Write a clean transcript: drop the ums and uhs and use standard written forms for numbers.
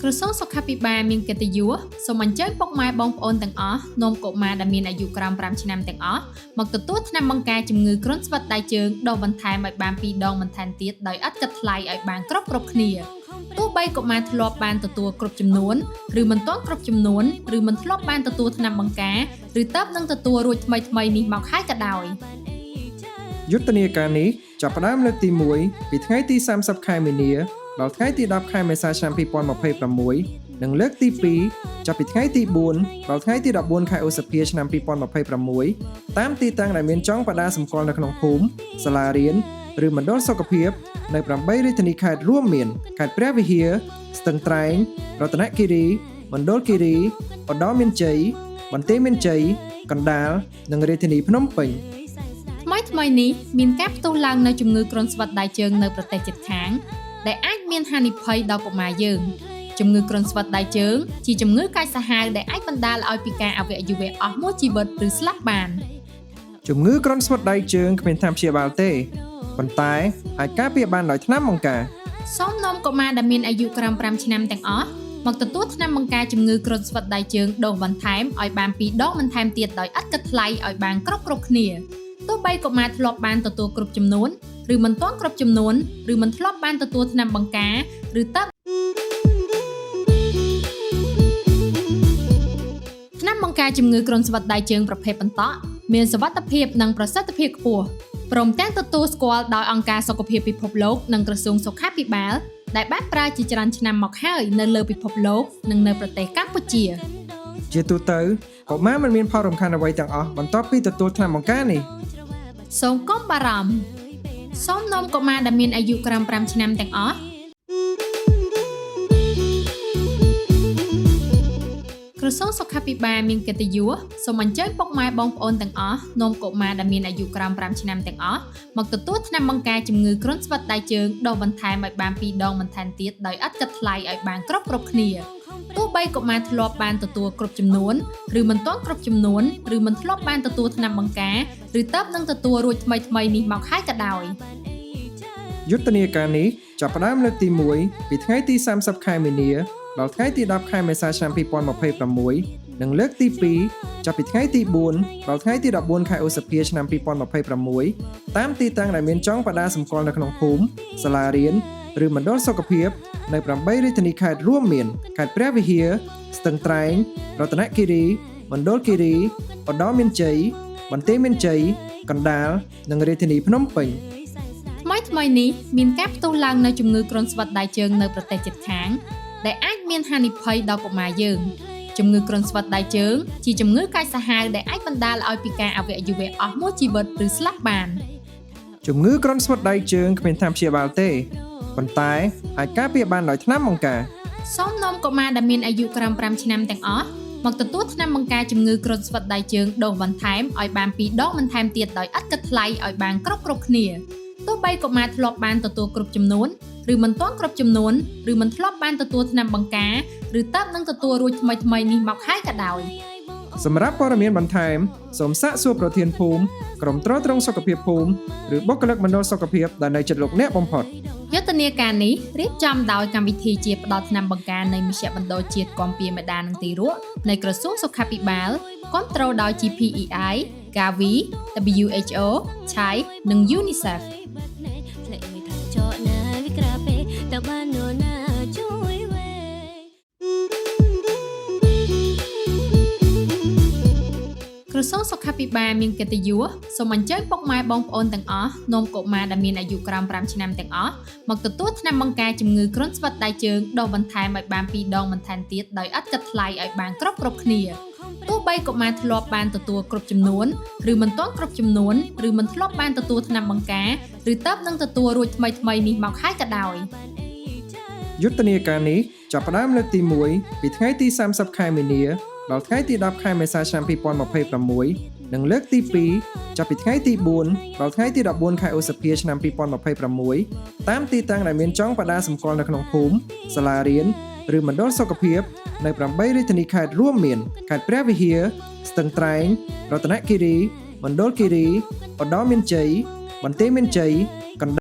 ក្រសួងសុខាភិបាលមានកិត្តិយសសូមអញ្ជើញពុកម៉ែបងប្អូនទាំងអស់នាំកុមារដែលមានអាយុក្រោម5ឆ្នាំទាំងអស់មកទទួលថ្នាំបង្ការជំងឺគ្រុនស្វិតដៃជើងដុសបន្ថែមឲ្យបាន2ដងបន្ថែមទៀតដោយឥតគិតថ្លៃឲ្យបានគ្រប់គ្នាទោះបីកុមារធ្លាប់បានទទួលគ្រប់ចំនួនឬមិនទាន់គ្រប់ចំនួនឬមិនធ្លាប់បានទទួលថ្នាំបង្ការឬទើបនឹងទទួលរួចថ្មីនេះមកហើយក៏ដោយយុទ្ធនាការនេះចាប់ផ្ដើមលើកទី1ពីថ្ងៃទី30ខែមីនាដល់ថ្ងៃទី10ខែមេសាឆ្នាំ2026និងលើកទី2ចាប់ពីថ្ងៃទី4ដល់ថ្ងៃទី14ខែឧសភាឆ្នាំ2026តាមទីតាំងដែលមានចុងបដាសម្គាល់នៅក្នុងភូមិសាលារៀនឬមណ្ឌលសុខភាពនៅ8រាជធានីខេត្តរួមមានខេត្តព្រះវិហារស្ទឹងត្រែងរតនគិរីមណ្ឌលគិរីឧត្តរមានជ័យបន្ទាយមានជ័យកណ្ដាលនិងរាជធានីភ្នំពេញថ្មីនេះមានការផ្ទុះឡើងនៅជំងឺគ្រុនស្វិតដៃជើងនៅប្រទេសជិតខាងដែលអាចមានហានិភ័យដល់កុមារយើងជំងឺគ្រុនស្វិតដៃជើងជាជំងឺកាចសាហាវដែលអាចបណ្ដាលឲ្យពិការអវយវៈអស់មួយជីវិតឬស្លាប់បានជំងឺគ្រុនស្វិតដៃជើងគ្មានថ្នាំព្យាបាលទេប៉ុន្តែអាចការពារបានដោយថ្នាំបង្ការសូមនាំកុមារដែលមានអាយុក្រោម5ឆ្នាំទាំងអស់មកទទួលថ្នាំបង្ការជំងឺគ្រុនស្វិតដៃជើងដូសបន្ថែមឲ្យបាន2ដងបន្ថែមទៀតដោយឥតគិតថ្លៃឲ្យបានគ្រប់គ្នាទោះបីកុមារធ្លាប់បានទទួលគ្រប់ចំនួនឬមិនទាន់គ្រប់ចំនួនឬមិនធ្លាប់បានទទួលថ្នាំបង្ការឬទើបថ្នាំបង្ការជំងឺគ្រុនស្វិតដៃជើងប្រភេទបន្តក់មានសុវត្ថិភាពនិងប្រសិទ្ធភាពខ្ពស់ព្រមទាំងទទួលស្គាល់ដោយអង្គការសុខភាពពិភពលោកនិងក្រសួងសុខាភិបាលដែលបានប្រើជាច្រើនឆ្នាំមកហើយនៅលើពិភពលោកនិងនៅប្រទេសកម្ពុជាជាទូទៅកុមារមិនមានផលរំខានអ្វីទាំងអស់បន្ទាប់ពីទទួលថ្នាំបង្ការនេះសូមកុំបារម្ភសូមនាំកុមារដែលមានអាយុក្រោម5ឆ្នាំទាំងអស់ក្រសួងសុខាភិបាលមានកិត្តិយសសូមអញ្ជើញពុកម៉ែបងប្អូនទាំងអស់នាំកុមារដែលមានអាយុក្រោម5ឆ្នាំទាំងអស់មកទទួលថ្នាំបង្ការជំងឺគ្រុនស្វិតដៃជើងដុសបន្ថែមឲ្យបាន2ដងបន្ថែមទៀតដោយឥតគិតថ្លៃឲ្យបានគ្រប់គ្នាទោះបីកុមារធ្លាប់បានទទួលគ្រប់ចំនួនឬមិនទាន់គ្រប់ចំនួនឬមិនធ្លាប់បានទទួលថ្នាំបង្ការឬទើបនឹងទទួលរួចថ្មីនេះមកហើយក៏ដោយយុទ្ធនាការនេះចាប់ផ្ដើមលើកទី1ពីថ្ងៃទី30ខែមីនាដល់ថ្ងៃទី10ខែមេសាឆ្នាំ2026និងលើកទី2ចាប់ពីថ្ងៃទី4ដល់ថ្ងៃទី14ខែឧសភាឆ្នាំ2026តាមទីតាំងដែលមានចុងបដាសម្គាល់នៅក្នុងភូមិសាលារៀនឬមណ្ឌលសុខភាពនៅ8រាជធានីខេត្តរួមមានខេត្តព្រះវិហារស្ទឹងត្រែងរតនគិរីមណ្ឌលគិរីឧត្តរមានជ័យបន្ទាយមានជ័យកណ្ដាលនិងរាជធានីភ្នំពេញថ្មីនេះមានការផ្ទុះឡើងនៅជំងឺគ្រុនស្វិតដៃជើងនៅប្រទេសជិតខាងដែលអាចមានហានិភ័យដល់កុមារយើងជំងឺគ្រុនស្វិតដៃជើងជាជំងឺកាចសាហាវដែលអាចបណ្ដាលឲ្យពិការអវយវៈអស់មួយជីវិតឬស្លាប់បានជំងឺគ្រុនស្វិតដៃជើងគ្មានថ្នាំព្យាបាលទេប៉ុន្តែអាចការពារបានដោយថ្នាំបង្ការសូមនាំកុមារដែលមានអាយុក្រោម5ឆ្នាំទាំងអស់មកទទួលថ្នាំបង្ការជំងឺគ្រុនស្វិតដៃជើងដូសបន្ថែមឲ្យបាន2ដងបន្ថែមទៀតដោយឥតគិតថ្លៃឲ្យបានគ្រប់គ្នាទោះបីកុមារធ្លាប់បានទទួលគ្រប់ចំនួនឬមិនទាន់គ្រប់ចំនួនឬមិនធ្លាប់បានទទួលថ្នាំបង្ការឬទើបនឹងទទួលរួចថ្មីនេះមកហើយក៏ដោយសម្រាប់ព័ត៌មានបន្ថែមសូមសាកសួរប្រធានភូមិក្រុមទ្រទ្រង់សុខភាពភូមិឬបុគ្គលិកមណ្ឌលសុខភាពដែលនៅជិតលោកអ្នកបំផុតយុទ្ធនាការនេះរៀបចំដោយកម្មវិធីជាផ្ដល់ថ្នាំបង្ការនៃមជ្ឈមណ្ឌលជាតិគាំពារមេដានិងទារកនៃក្រសួងសុខាភិបាលគាំទ្រដោយ GPEI, Gavi, WHO, Chai និង UNICEFក្រសួងសុខាភិបាលមានកិត្តិយសសូមអញ្ជើញពុកម៉ែបងប្អូនទាំងអស់នាំកុមារដែលមានអាយុក្រោម5ឆ្នាំទាំងអស់មកទទួលថ្នាំបង្ការជំងឺគ្រុនស្វិតដៃជើងដុសបន្ថែមឲ្យបាន2ដងបន្ថែមទៀតដោយឥតគិតថ្លៃឲ្យបានគ្រប់គ្នាទោះបីកុមារធ្លាប់បានទទួលគ្រប់ចំនួនឬមិនទាន់គ្រប់ចំនួនឬមិនធ្លាប់បានទទួលថ្នាំបង្ការឬទើបនឹងទទួលរួចថ្មីនេះមកហើយក៏ដោយយុទ្ធនាការនេះចាប់ផ្ដើមលើកទី1ពីថ្ងៃទី30ខែមីនាដល់ថ្ងៃទី10ខែមេសាឆ្នាំ2026និងលើកទី2ចាប់ពីថ្ងៃទី4ដល់ថ្ងៃទី14ខែឧសភាឆ្នាំ2026តាមទីតាំងដែលមានចុងបដាសម្គាល់នៅក្នុងភូមិសាលារៀនឬមណ្ឌលសុខភាពនៅ8រាជធានីខេត្តរួមមានខេត្តព្រះវិហារស្ទឹងត្រែងរតនគិរីមណ្ឌលគិរីឧត្តរមានជ័យបន្ទាយមានជ័យ